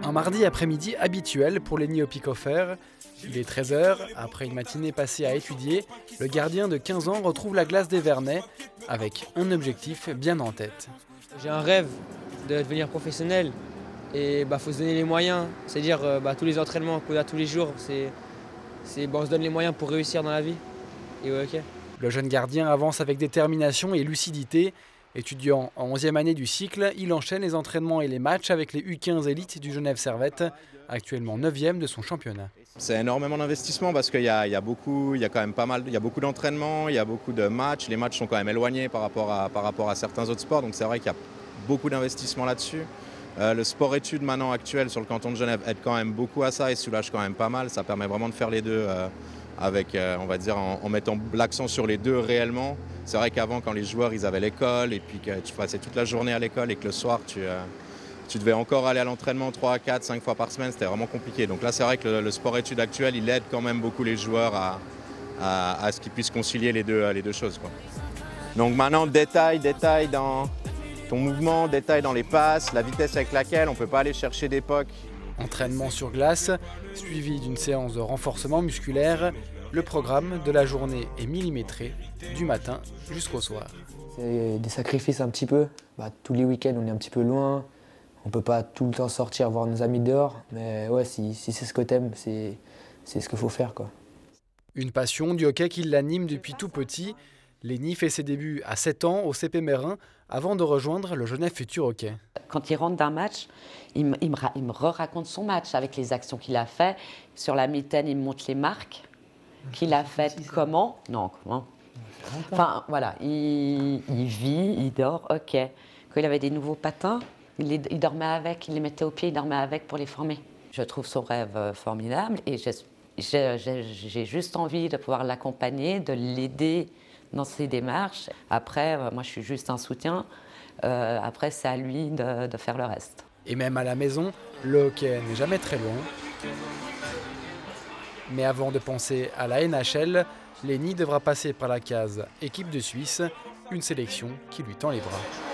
Un mardi après-midi habituel pour Lenny Opikofer. Il est 13 h, après une matinée passée à étudier, le gardien de 15 ans retrouve la glace des Vernets avec un objectif bien en tête. J'ai un rêve de devenir professionnel et faut se donner les moyens, c'est-à-dire tous les entraînements qu'on a tous les jours, on se donne les moyens pour réussir dans la vie. Et ouais, ok. Le jeune gardien avance avec détermination et lucidité. Étudiant en 11e année du cycle, il enchaîne les entraînements et les matchs avec les U15 élites du Genève Servette, actuellement 9e de son championnat. C'est énormément d'investissement parce qu'il y a beaucoup d'entraînements, il y a beaucoup de matchs. Les matchs sont quand même éloignés par rapport à certains autres sports, donc c'est vrai qu'il y a beaucoup d'investissement là-dessus. Le sport-études maintenant actuel sur le canton de Genève aide quand même beaucoup à ça et soulage quand même pas mal. Ça permet vraiment de faire les deux on va dire, en mettant l'accent sur les deux réellement. C'est vrai qu'avant, quand les joueurs ils avaient l'école et puis que tu passais toute la journée à l'école et que le soir tu devais encore aller à l'entraînement 3, 4, 5 fois par semaine, c'était vraiment compliqué. Donc là, c'est vrai que le sport-études actuel, il aide quand même beaucoup les joueurs à ce qu'ils puissent concilier les deux choses, quoi. Donc maintenant, détail dans ton mouvement, détail dans les passes, la vitesse avec laquelle on ne peut pas aller chercher des pocs. Entraînement sur glace, suivi d'une séance de renforcement musculaire. Le programme de la journée est millimétré, du matin jusqu'au soir. C'est des sacrifices un petit peu. Tous les week-ends, on est un petit peu loin. On ne peut pas tout le temps sortir voir nos amis dehors. Mais ouais, si c'est ce que t'aimes, c'est ce qu'il faut faire, quoi. Une passion du hockey qui l'anime depuis tout petit. Lenny fait ses débuts à 7 ans au CP Mérin avant de rejoindre le Genève Futur Hockey. Quand il rentre d'un match, il me raconte son match avec les actions qu'il a fait. Sur la mitaine, il me montre les marques qu'il a faites. Comment ? Enfin, voilà, il vit, il dort, ok. Quand il avait des nouveaux patins, il dormait avec, il les mettait au pied, il dormait avec pour les former. Je trouve son rêve formidable et j'ai juste envie de pouvoir l'accompagner, de l'aider dans ses démarches. Après, moi, je suis juste un soutien. Après, c'est à lui de faire le reste. Et même à la maison, le hockey n'est jamais très loin. Mais avant de penser à la NHL, Lenny devra passer par la case équipe de Suisse, une sélection qui lui tend les bras.